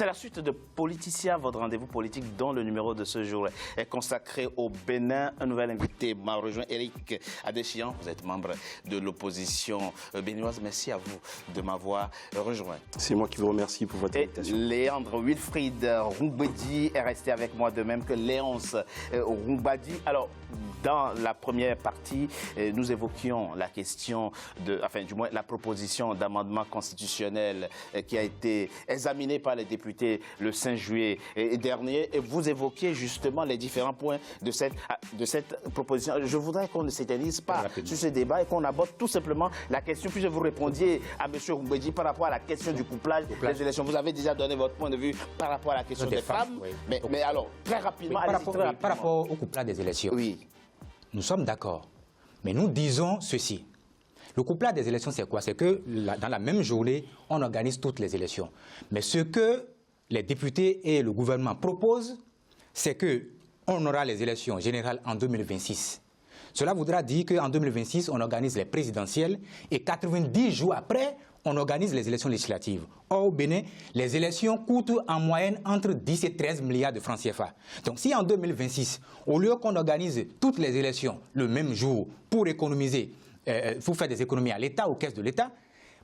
C'est la suite de Politicien, votre rendez-vous politique dont le numéro de ce jour est consacré au Bénin. Un nouvel invité m'a rejoint, Éric Adéchian. Vous êtes membre de l'opposition béninoise. Merci à vous de m'avoir rejoint. C'est moi qui vous remercie pour votre invitation. Léandre Wilfried Roumbedi est resté avec moi, de même que Léonce Roumbadi. Alors, dans la première partie, nous évoquions la question du moins la proposition d'amendement constitutionnel qui a été examinée par les députés le 5 juillet dernier. Et vous évoquiez justement les différents points de cette proposition. Je voudrais qu'on ne s'éternise pas sur ce débat et qu'on aborde tout simplement la question, puis vous répondiez à M. Roumbedi par rapport à la question du couplage des élections. Vous avez déjà donné votre point de vue par rapport à la question des femmes. Oui. Mais alors, très rapidement, par rapport au couplage des élections, oui. Nous sommes d'accord. Mais nous disons ceci. Le couplage des élections, c'est quoi? C'est que dans la même journée, on organise toutes les élections. Mais ce que les députés et le gouvernement proposent, c'est qu'on aura les élections générales en 2026. Cela voudra dire qu'en 2026, on organise les présidentielles et 90 jours après, on organise les élections législatives. Or, au Bénin, les élections coûtent en moyenne entre 10 et 13 milliards de francs CFA. Donc, si en 2026, au lieu qu'on organise toutes les élections le même jour pour économiser, pour faire des économies à l'État, aux caisses de l'État,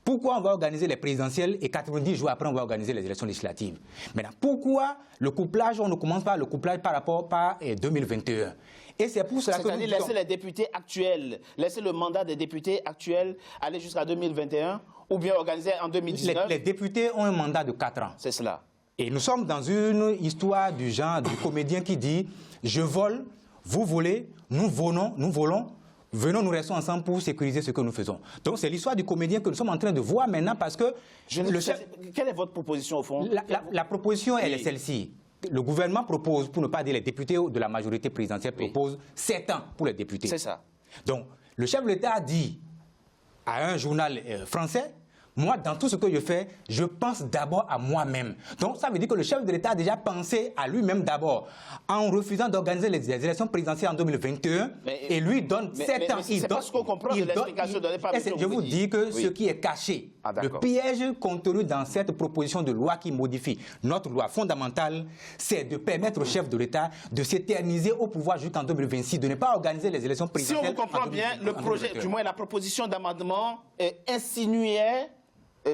pourquoi on va organiser les présidentielles et 90 jours après, on va organiser les élections législatives? Maintenant, pourquoi le couplage, on ne commence pas le couplage par rapport à 2021? Et c'est pour cela que c'est-à-dire laisser les députés actuels, laisser le mandat des députés actuels aller jusqu'à 2021 ou bien organiser en 2019? Les députés ont un mandat de 4 ans. C'est cela. Et nous sommes dans une histoire du genre du comédien qui dit « Je vole, vous volez, nous volons, venons, nous restons ensemble pour sécuriser ce que nous faisons. » Donc c'est l'histoire du comédien que nous sommes en train de voir maintenant parce que... Quelle est votre proposition au fond? La proposition, elle est celle-ci. Le gouvernement propose, pour ne pas dire les députés de la majorité présidentielle, propose 7 ans pour les députés. C'est ça. Donc, le chef de l'État a dit à un journal français, moi, dans tout ce que je fais, je pense d'abord à moi-même. Donc, ça veut dire que le chef de l'État a déjà pensé à lui-même d'abord, en refusant d'organiser les élections présidentielles en 2021, et lui donne 7 ans. C'est pas ce qu'on comprend de l'explication donnée par M. Roumbedi. Je vous dis que ce qui est caché, le piège contenu dans cette proposition de loi qui modifie notre loi fondamentale, c'est de permettre au chef de l'État de s'éterniser au pouvoir jusqu'en 2026, de ne pas organiser les élections présidentielles. Si on vous comprend bien, le projet, du moins la proposition d'amendement insinuait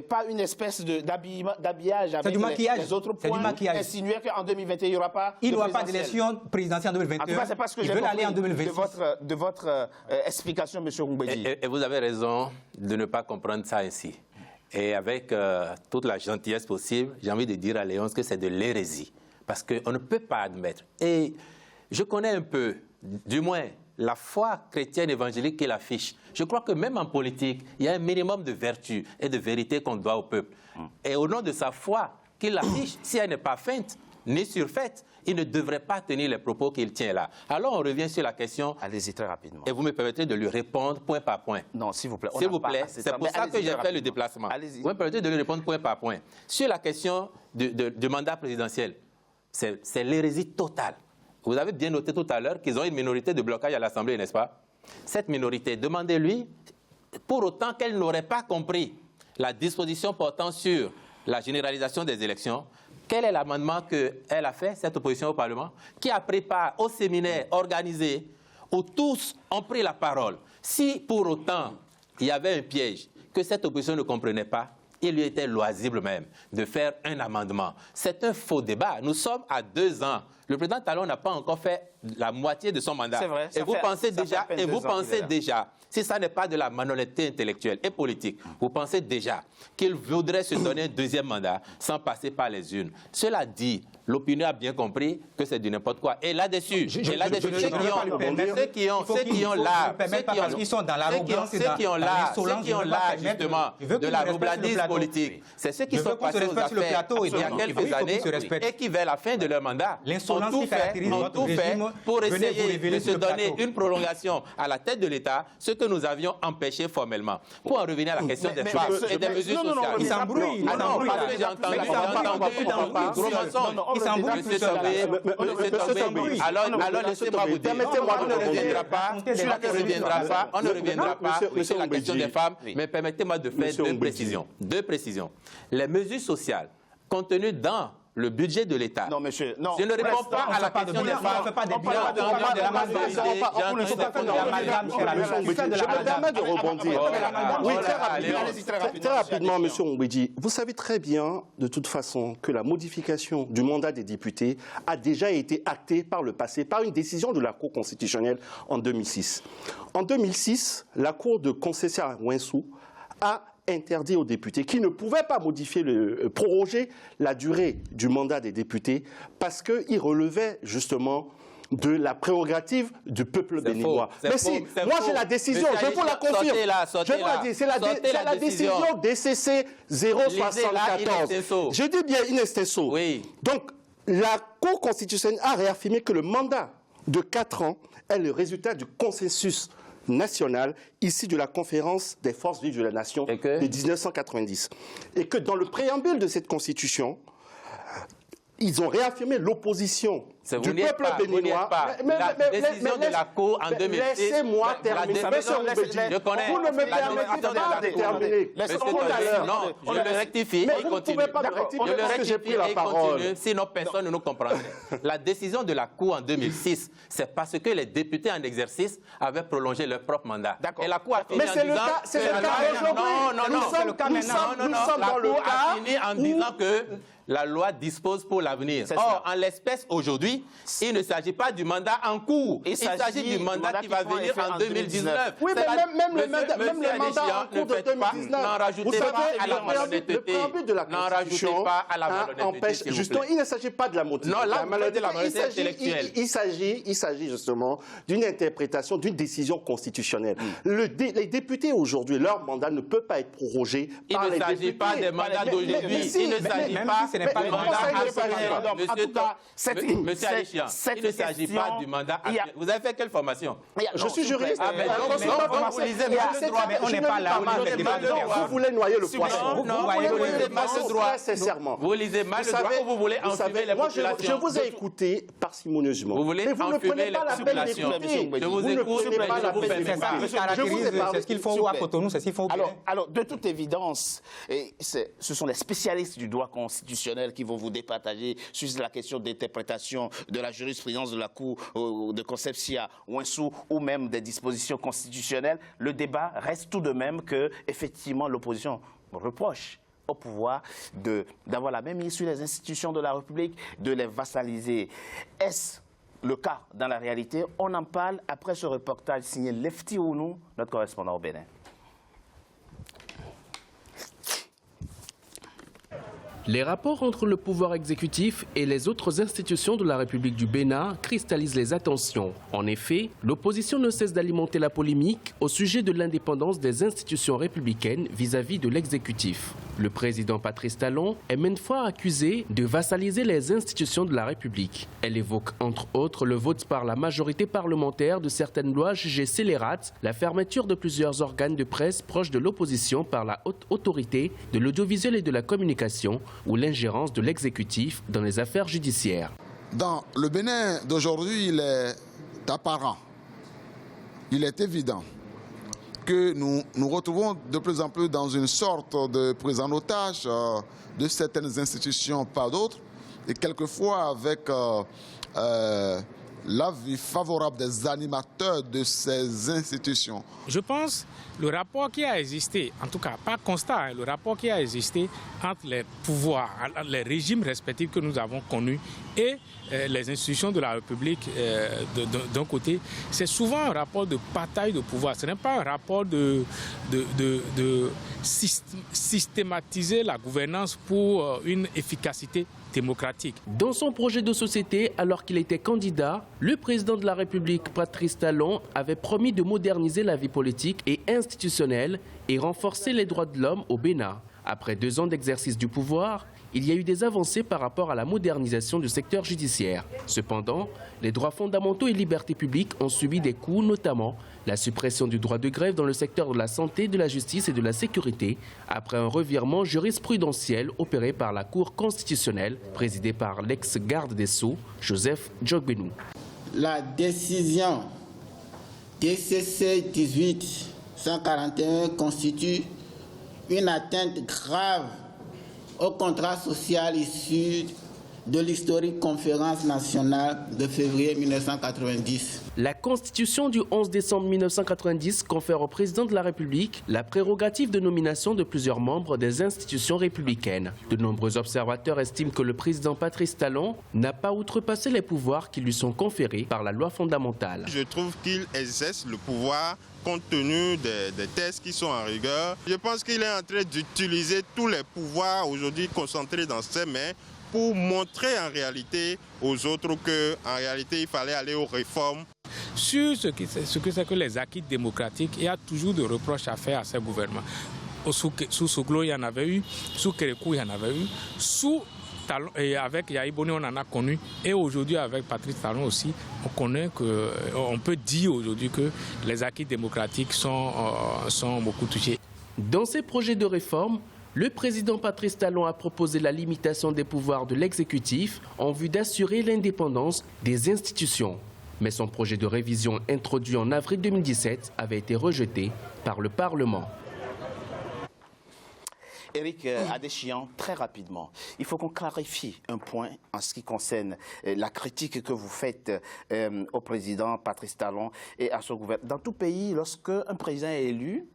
pas une espèce d'habillage avec les autres points, insinuait qu'en 2021, il n'y aura pas d'élection présidentielle en 2021. En tout cas, c'est pas ce que j'ai compris de votre explication, M. Roumbedi. Et vous avez raison de ne pas comprendre ça ainsi. Et avec toute la gentillesse possible, j'ai envie de dire à Léonce que c'est de l'hérésie. Parce qu'on ne peut pas admettre. Et je connais un peu, du moins, la foi chrétienne évangélique qu'il affiche. Je crois que même en politique, il y a un minimum de vertu et de vérité qu'on doit au peuple. Et au nom de sa foi qu'il affiche, si elle n'est pas feinte, ni surfaite, il ne devrait pas tenir les propos qu'il tient là. Alors on revient sur la question. Allez-y très rapidement. Et vous me permettez de lui répondre point par point. Non, s'il vous plaît. S'il vous plaît, c'est pour ça que j'ai fait le déplacement. Vous me permettez de lui répondre point par point. Sur la question du mandat présidentiel, c'est l'hérésie totale. Vous avez bien noté tout à l'heure qu'ils ont une minorité de blocage à l'Assemblée, n'est-ce pas? Cette minorité, demandez-lui, pour autant qu'elle n'aurait pas compris la disposition portant sur la généralisation des élections, quel est l'amendement qu'elle a fait, cette opposition au Parlement, qui a pris part au séminaire organisé où tous ont pris la parole. Si pour autant il y avait un piège que cette opposition ne comprenait pas, il lui était loisible même de faire un amendement. C'est un faux débat. Nous sommes à 2 ans. Le président Talon n'a pas encore fait la moitié de son mandat. C'est vrai. Et vous pensez déjà, si ça n'est pas de la malhonnêteté intellectuelle et politique, vous pensez déjà qu'il voudrait se donner un 2e mandat sans passer par les urnes. Cela dit, l'opinion a bien compris que c'est du n'importe quoi. Et là-dessus, ceux qui ont l'art, justement, de la roubladise politique, c'est ceux qui sont passés aux affaires il y a quelques années et qui, vers la fin de leur mandat, ont tout fait pour essayer de se donner une prolongation à la tête de l'État, ce que nous avions empêché formellement. Pour en revenir à la question des femmes et des mesures sociales. Il s'embrouille. Ah non, parce que j'ai entendu gros mensonge. Il s'embrouille plus seul. Alors laissez-moi vous dire, on ne reviendra pas sur la question des femmes, mais permettez-moi de faire 2 précisions. Les mesures sociales contenues dans le budget de l'État. Non, monsieur, non. Je ne réponds pas à la question des femmes. On ne fait pas des bilans. Je me permets de rebondir. Oui, très rapidement, monsieur Ongbedji. Vous savez très bien, de toute façon, que la modification du mandat des députés a déjà été actée par le passé, par une décision de la Cour constitutionnelle en 2006. En 2006, la Cour de concession à Ouensou a interdit aux députés qui ne pouvaient pas proroger la durée du mandat des députés parce qu'il relevait justement de la prérogative du peuple béninois. Mais si, moi j'ai la décision, je vous la confirme. Je vous la dis, c'est la décision DCC 074. Je dis bien in extenso. Oui. Donc, la Cour constitutionnelle a réaffirmé que le mandat de 4 ans est le résultat du consensus national issu de la conférence des forces vives de la nation de 1990. Et que dans le préambule de cette constitution, ils ont réaffirmé l'opposition du peuple béninois. La décision de la Cour en 2006. Laissez-moi terminer. Je connais. Vous ne me permettez pas de terminer. Non, je le rectifie et continue. Je le rectifie et continue, sinon personne ne nous comprendrait. La décision de la Cour en 2006, c'est parce que les députés en exercice avaient prolongé leur propre mandat. Et la Cour a fini en disant... C'est le cas aujourd'hui. Nous sommes dans le cas... La Cour a fini en disant que la loi dispose pour l'avenir. Or, en l'espèce, aujourd'hui, il ne s'agit pas du mandat en cours. Il s'agit du mandat qui va venir en 2019. Oui, mais même le mandat en cours de 2019. N'en rajoutez pas à la malhonnêteté. Le préambule de la Constitution empêche... Justement, il ne s'agit pas de la motivation. Non, là, de la malhonnêteté intellectuelle. Il s'agit justement d'une interprétation, d'une décision constitutionnelle. Les députés aujourd'hui, leur mandat ne peut pas être prorogé par les députés. Il ne s'agit pas des mandats d'aujourd'hui. Il ne s'agit pas... Ce n'est pas le mandat actuel. Monsieur Alichan, il ne s'agit pas du mandat actuel. Vous avez fait quelle formation? Je suis juriste. Vous lisez mal le droit, mais on n'est pas là. Vous voulez noyer le poisson. Non, vous lisez mal le droit. Sincèrement. Vous lisez mal le droit ou vous voulez enfumer les populations? Je vous ai écouté parcimonieusement. Vous voulez enfumer les populations? Je vous écoute, mais je vous permets pas. C'est ce qu'il faut à Cotonou, c'est ce qu'il faut. Alors, de toute évidence, ce sont les spécialistes du droit constitutionnel qui vont vous départager sur la question d'interprétation de la jurisprudence de la Cour de Concepcia, Ouensou, ou même des dispositions constitutionnelles. Le débat reste tout de même que, effectivement, l'opposition reproche au pouvoir d'avoir la même mise sur les institutions de la République, de les vassaliser. Est-ce le cas dans la réalité? On en parle après ce reportage signé Lefty Ounou, notre correspondant au Bénin. Les rapports entre le pouvoir exécutif et les autres institutions de la République du Bénin cristallisent les attentions. En effet, l'opposition ne cesse d'alimenter la polémique au sujet de l'indépendance des institutions républicaines vis-à-vis de l'exécutif. Le président Patrice Talon est maintes fois accusé de vassaliser les institutions de la République. Elle évoque entre autres le vote par la majorité parlementaire de certaines lois jugées scélérates, la fermeture de plusieurs organes de presse proches de l'opposition par la haute autorité de l'audiovisuel et de la communication, ou l'ingérence de l'exécutif dans les affaires judiciaires. Dans le Bénin d'aujourd'hui, il est apparent, il est évident que nous nous retrouvons de plus en plus dans une sorte de prise en otage de certaines institutions par d'autres, et quelquefois avec l'avis favorable des animateurs de ces institutions. Je pense que le rapport qui a existé, en tout cas pas constat, le rapport qui a existé entre les pouvoirs, les régimes respectifs que nous avons connus et les institutions de la République d'un côté, c'est souvent un rapport de bataille de pouvoir. Ce n'est pas un rapport de systématiser la gouvernance pour une efficacité démocratique. Dans son projet de société, alors qu'il était candidat, le président de la République, Patrice Talon, avait promis de moderniser la vie politique et institutionnelle et renforcer les droits de l'homme au Bénin. Après 2 ans d'exercice du pouvoir, il y a eu des avancées par rapport à la modernisation du secteur judiciaire. Cependant, les droits fondamentaux et libertés publiques ont subi des coups, notamment la suppression du droit de grève dans le secteur de la santé, de la justice et de la sécurité, après un revirement jurisprudentiel opéré par la Cour constitutionnelle, présidée par l'ex-garde des Sceaux, Joseph Djogbenou. La décision DCC 1841 constitue une atteinte grave au contrat social issu de l'historique conférence nationale de février 1990. La Constitution du 11 décembre 1990 confère au président de la République la prérogative de nomination de plusieurs membres des institutions républicaines. De nombreux observateurs estiment que le président Patrice Talon n'a pas outrepassé les pouvoirs qui lui sont conférés par la loi fondamentale. Je trouve qu'il exerce le pouvoir compte tenu des textes qui sont en rigueur. Je pense qu'il est en train d'utiliser tous les pouvoirs aujourd'hui concentrés dans ses mains pour montrer en réalité aux autres qu'en réalité il fallait aller aux réformes. Sur ce que c'est que les acquis démocratiques, il y a toujours des reproches à faire à ces gouvernements. Sous Soglo, il y en avait eu, sous Kérékou, il y en avait eu, sous Talon, et avec Yahi Boni, on en a connu, et aujourd'hui avec Patrice Talon aussi, on peut dire aujourd'hui que les acquis démocratiques sont beaucoup touchés. Dans ces projets de réforme, le président Patrice Talon a proposé la limitation des pouvoirs de l'exécutif en vue d'assurer l'indépendance des institutions. Mais son projet de révision introduit en avril 2017 avait été rejeté par le Parlement. Éric Adéchian, très rapidement, il faut qu'on clarifie un point en ce qui concerne la critique que vous faites au président Patrice Talon et à son gouvernement. Dans tout pays, lorsque un président est élu,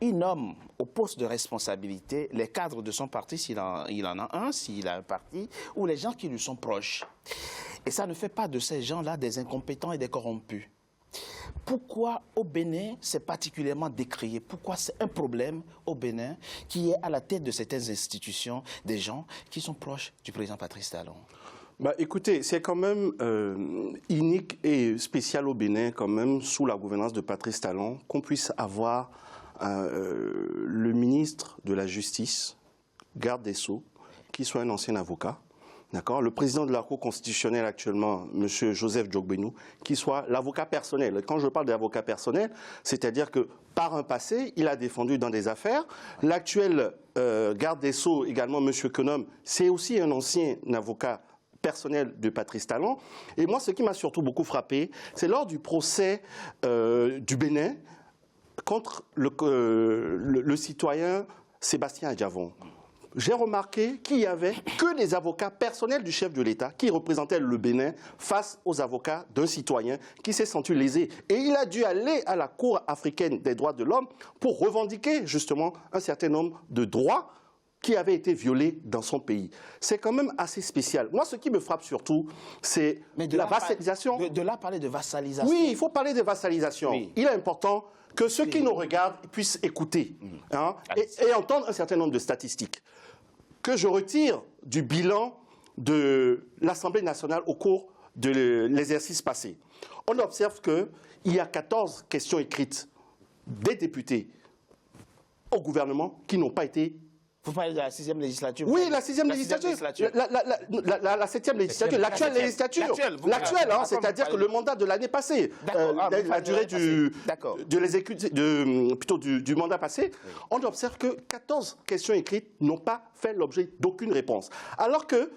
il nomme au poste de responsabilité les cadres de son parti, s'il en a un, s'il a un parti, ou les gens qui lui sont proches. Et ça ne fait pas de ces gens-là des incompétents et des corrompus. Pourquoi au Bénin c'est particulièrement décrié? Pourquoi c'est un problème au Bénin qui est à la tête de certaines institutions des gens qui sont proches du président Patrice Talon? Écoutez, c'est quand même unique et spécial au Bénin, quand même, sous la gouvernance de Patrice Talon, qu'on puisse avoir le ministre de la Justice, garde des Sceaux, qui soit un ancien avocat. D'accord. Le président de la Cour constitutionnelle actuellement, M. Joseph Djogbenou, qui soit l'avocat personnel. Quand je parle d'avocat personnel, c'est-à-dire que par un passé, il a défendu dans des affaires. L'actuel garde des Sceaux, également M. Kenom, c'est aussi un ancien avocat personnel de Patrice Talon. Et moi, ce qui m'a surtout beaucoup frappé, c'est lors du procès du Bénin contre le citoyen Sébastien Adjavon. J'ai remarqué qu'il n'y avait que les avocats personnels du chef de l'État qui représentaient le Bénin face aux avocats d'un citoyen qui s'est senti lésé. Et il a dû aller à la Cour africaine des droits de l'homme pour revendiquer justement un certain nombre de droits qui avaient été violés dans son pays. C'est quand même assez spécial. Moi, ce qui me frappe surtout, c'est la vassalisation. De là, parler de vassalisation. Oui, il faut parler de vassalisation. Oui. Il est important que ceux qui nous regardent puissent écouter et entendre un certain nombre de statistiques que je retire du bilan de l'Assemblée nationale au cours de l'exercice passé. On observe qu'il y a 14 questions écrites des députés au gouvernement qui n'ont pas été... Vous parlez de la 6e législature? Oui, la 6e législature. La 7e législature, l'actuelle législature. L'actuelle, c'est-à-dire que le mandat de l'année passée, la durée du mandat passé, on observe que 14 questions écrites n'ont pas fait l'objet d'aucune réponse. Alors que,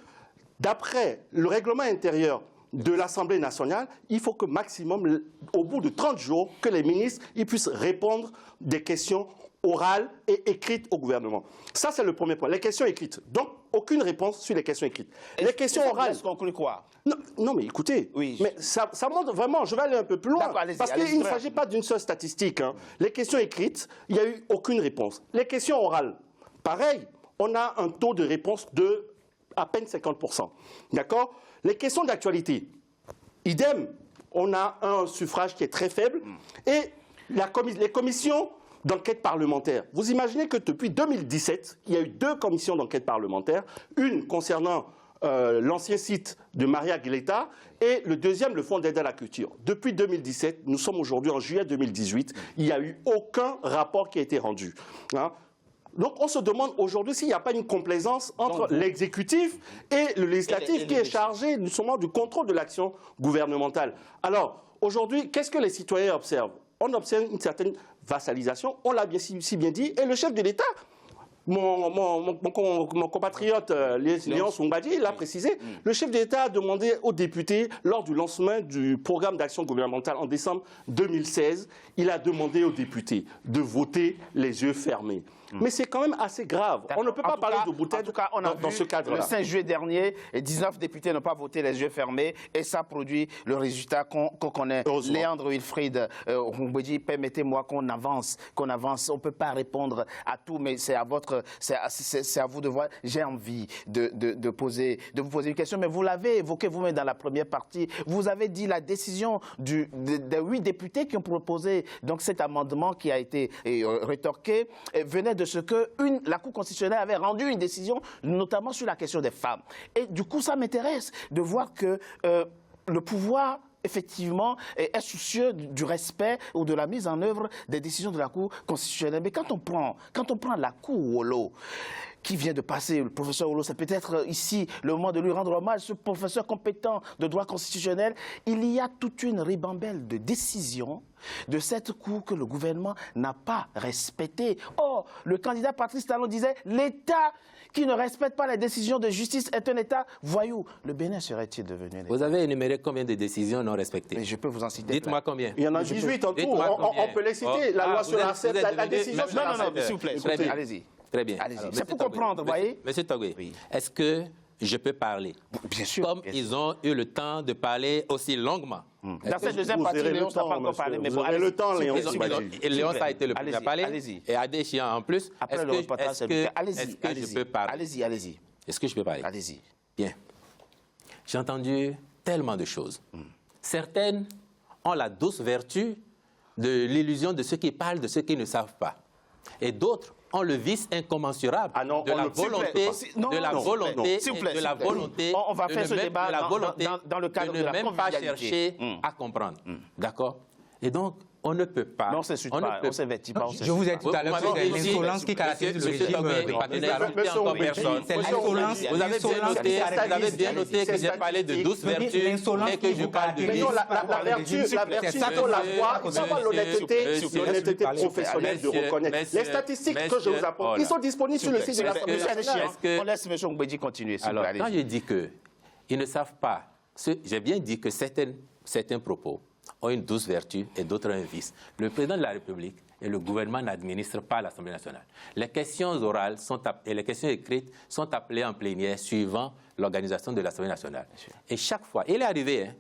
d'après le règlement intérieur de l'Assemblée nationale, il faut que maximum, au bout de 30 jours, que les ministres puissent répondre des questions orale et écrite au gouvernement. Ça, c'est le premier point. Les questions écrites. Donc, aucune réponse sur les questions écrites. Les questions orales... Est-ce qu'on conclut quoi? Non, mais écoutez, mais ça montre vraiment, je vais aller un peu plus loin, parce qu'il ne s'agit pas d'une seule statistique. Les questions écrites, il n'y a eu aucune réponse. Les questions orales, pareil, on a un taux de réponse de à peine 50%. D'accord? Les questions d'actualité, idem, on a un suffrage qui est très faible, et les commissions d'enquête parlementaire. Vous imaginez que depuis 2017, il y a eu 2 commissions d'enquête parlementaire, une concernant l'ancien site de Maria Guileta et le deuxième, le Fonds d'aide à la culture. Depuis 2017, nous sommes aujourd'hui en juillet 2018, il n'y a eu aucun rapport qui a été rendu. Donc on se demande aujourd'hui s'il n'y a pas une complaisance entre l'exécutif et le législatif qui est chargé justement du contrôle de l'action gouvernementale. Alors aujourd'hui, qu'est-ce que les citoyens observent? On observe une certaine vassalisation, on l'a si bien dit, et le chef de l'État, mon compatriote Léon Songbadji l'a précisé, le chef de l'État a demandé aux députés, lors du lancement du programme d'action gouvernementale en décembre 2016, il a demandé aux députés de voter les yeux fermés. Mais c'est quand même assez grave. On ne peut pas parler de boutade dans ce cadre-là. Le 5 juillet dernier, 19 députés n'ont pas voté les yeux fermés et ça produit le résultat qu'on connaît. Léandre Wilfried Roumbedji, permettez-moi qu'on avance. On ne peut pas répondre à tout, mais c'est à vous de voir. J'ai envie de vous poser une question, mais vous l'avez évoqué vous-même dans la première partie. Vous avez dit la décision des 8 députés qui ont proposé donc cet amendement qui a été rétorqué venait de ce que la Cour constitutionnelle avait rendu une décision, notamment sur la question des femmes. Et du coup, ça m'intéresse de voir que le pouvoir effectivement, est soucieux du respect ou de la mise en œuvre des décisions de la Cour constitutionnelle. Mais quand on prend la Cour Olo, qui vient de passer, le professeur Olo, c'est peut-être ici le moment de lui rendre hommage, ce professeur compétent de droit constitutionnel, il y a toute une ribambelle de décisions de cette Cour que le gouvernement n'a pas respectée. Or, le candidat Patrice Talon disait « l'État qui ne respecte pas les décisions de justice est un État voyou ». Le Bénin serait-il devenu un État? Vous avez énuméré combien de décisions non respectées? Mais je peux vous en citer. Dites-moi combien. Il y en a 18 en tout. On peut les citer. La loi sur la décision sur la Non, s'il vous plaît, allez-y. Très bien. C'est pour comprendre, vous voyez. Monsieur Togwe, est-ce que je peux parler? Bien sûr. Comme ils ont eu le temps de parler aussi longuement. Dans cette deuxième partie, Léon n'a pas encore parlé. Vous aurez le temps, Léon. Léon a été le premier à parler. Allez-y. Et Adéchian en plus. Après le reportage, est-ce que je peux parler? Allez-y. Est-ce que je peux parler? Allez-y. Bien. J'ai entendu tellement de choses. Certaines ont la douce vertu de l'illusion de ceux qui parlent, de ceux qui ne savent pas. Et d'autres ont le vice incommensurable de la volonté, on va faire ce débat dans le cadre de la même pas chercher à comprendre. D'accord? Et donc, on ne peut pas. Non, on ne s'insulte pas, on ne s'investit pas. Je vous ai dit tout à l'heure que c'est l'insolence qui caractérise le régime. C'est l'insolence. Vous avez bien noté que j'ai parlé de douce vertu et que je parle de vice. La vertu, on la voit, savoir l'honnêteté professionnelle de reconnaître. Les statistiques que je vous apporte, ils sont disponibles sur le site de l'Assemblée nationale. On laisse M. Roumbedji continuer. Alors, quand je dis qu'ils ne savent pas, j'ai bien dit que certains propos ont une douce vertu et d'autres un vice. Le président de la République et le gouvernement n'administrent pas l'Assemblée nationale. Les questions orales et les questions écrites sont appelées en plénière suivant l'organisation de l'Assemblée nationale. Et chaque fois, il est arrivé,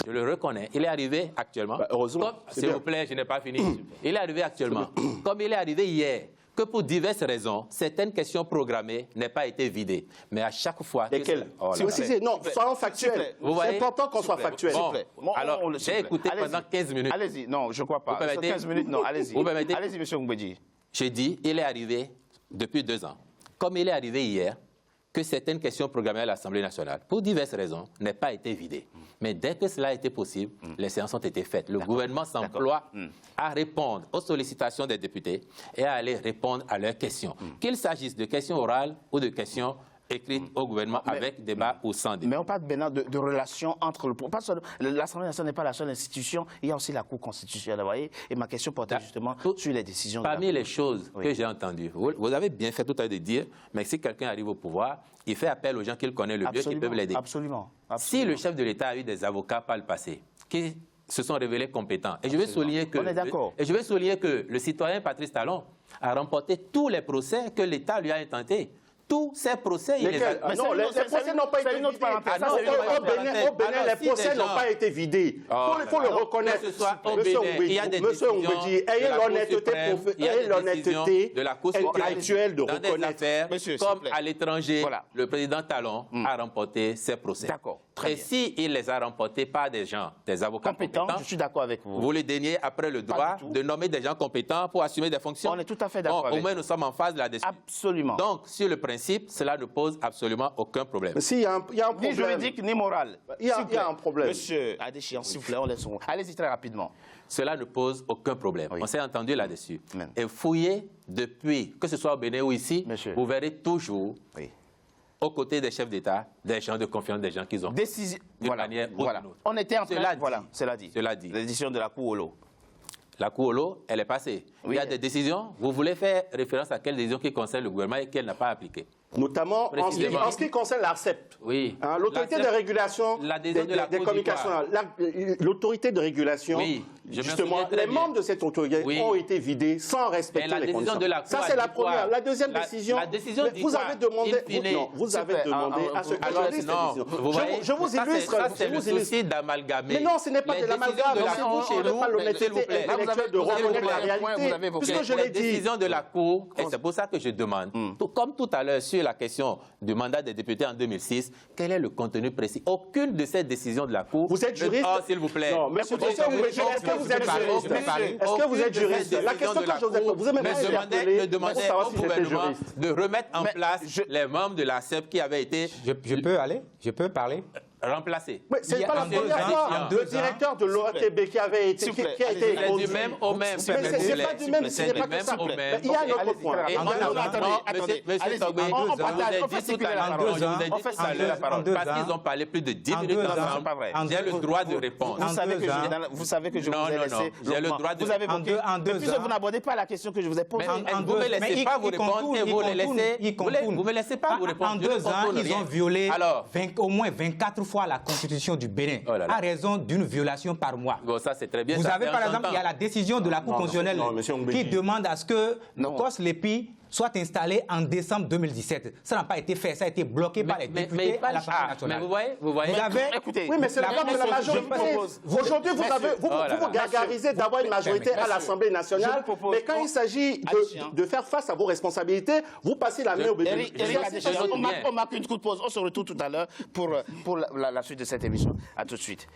je le reconnais, il est arrivé actuellement, s'il vous plaît, je n'ai pas fini, il est arrivé actuellement, comme il est arrivé hier, que pour diverses raisons, certaines questions programmées n'aient pas été vidées. Mais à chaque fois... Lesquelles? Non, soyons factuels. C'est important qu'on soit factuel. Alors, j'ai écouté pendant 15 minutes. Allez-y, non, je ne crois pas. 15 minutes, non, allez-y. Allez-y, M. Roumbedji. J'ai dit, il est arrivé depuis 2 ans, comme il est arrivé hier, que certaines questions programmées à l'Assemblée nationale, pour diverses raisons, n'aient pas été vidées. Mais dès que cela a été possible, les séances ont été faites. Le gouvernement s'emploie à répondre aux sollicitations des députés et à aller répondre à leurs questions. Qu'il s'agisse de questions orales ou de questions écrites au gouvernement avec débat ou sans débat. Mais on parle maintenant de relations entre le... L'Assemblée nationale n'est pas la seule institution, il y a aussi la Cour constitutionnelle, vous voyez. Et ma question portait justement sur les décisions... Parmi les choses que j'ai entendues, vous avez bien fait tout à l'heure de dire, mais si quelqu'un arrive au pouvoir, il fait appel aux gens qu'il connaît le mieux, qui peuvent l'aider. Absolument. Si le chef de l'État a eu des avocats par le passé, qui se sont révélés compétents, et je vais souligner que le citoyen Patrice Talon a remporté tous les procès que l'État lui a intentés. Tous ces procès, les procès n'ont pas été vidés. Au Bénin, les procès n'ont pas été vidés. Il faut le reconnaître. Monsieur Roumbedji, ayez l'honnêteté intellectuelle de reconnaître. Comme à l'étranger, le président Talon a remporté ces procès. D'accord. Et s'il les a remportés par des gens, des avocats compétents, je suis d'accord avec vous. Vous lui donniez après le droit de nommer des gens compétents pour assumer des fonctions. On est tout à fait d'accord. Au moins, nous sommes en phase là-dessus. Absolument. Donc, sur le principe, cela ne pose absolument aucun problème. Mais s'il y a un problème. Ni juridique, ni moral. Il y a un problème. Monsieur Adéchian, s'il vous plaît, on laisse. Allez-y très rapidement. Cela ne pose aucun problème. On s'est entendu là-dessus. Et fouillez depuis, que ce soit au Bénin ou ici, vous verrez toujours, aux côtés des chefs d'État, des gens de confiance, des gens qui ont décision d'une manière ou d'une autre. On était en train, cela dit. L'édition de la Cour Olo. La Cour Olo, elle est passée. Il y a des décisions. Vous voulez faire référence à quelle décision qui concerne le gouvernement et qu'elle n'a pas appliquée? Notamment en ce qui concerne l'ARCEP. Oui. L'autorité de régulation des communications. L'autorité de régulation justement, les membres de cette autorité ont été vidés sans respecter les conditions. Ça, c'est la première. La deuxième décision, vous avez demandé à ce que je lise cette décision. Je vous illustre. C'est le souci d'amalgamer. Mais non, ce n'est pas de l'amalgame. C'est vous n'avez pas l'honnêteté intellectuelle de reconnaître la réalité. Puisque je l'ai dit. Les décisions de la Cour, et c'est pour ça que je demande, comme tout à l'heure sur la question du mandat des députés en 2006, quel est le contenu précis? Aucune de ces décisions de la Cour. Vous êtes juriste? Oh, s'il vous plaît. Non, monsieur, est-ce que vous êtes juriste? Est-ce que vous êtes juriste? La question que je vous ai posée, vous avez me demandé au gouvernement de remettre en place les membres de la CEP qui avaient été... Je peux parler remplacé. Ce n'est pas la première fois. Le directeur de l'OATB qui a été du même au même. Ce n'est pas du même, ce n'est pas que ça. Il y a un autre point. Monsieur Togbe, parce qu'ils ont parlé plus de 10 minutes ensemble, j'ai le droit de répondre. Vous savez que je vous ai laissé. J'ai le droit de répondre. Depuis que vous n'abondez pas la question que je vous ai posée. Vous ne me laissez pas vous répondre et vous ne me laissez pas vous répondre. En 2 ans, ils ont violé au moins 24 fois la Constitution du Bénin, à raison d'une violation par mois. Bon, ça c'est très bien. Vous avez par exemple, il y a la décision de la Cour constitutionnelle qui demande à ce que COS-LEPI soit installé en décembre 2017. Ça n'a pas été fait, ça a été bloqué par les députés à l'Assemblée nationale. Mais vous voyez. Écoutez, oui, mais c'est la forme de la majorité. Aujourd'hui, vous gargarisez d'avoir une majorité à l'Assemblée nationale, mais quand il s'agit de faire face à vos responsabilités, vous passez la main au bébé. On marque une coup de pause. On se retrouve tout à l'heure pour la suite de cette émission. À tout de suite.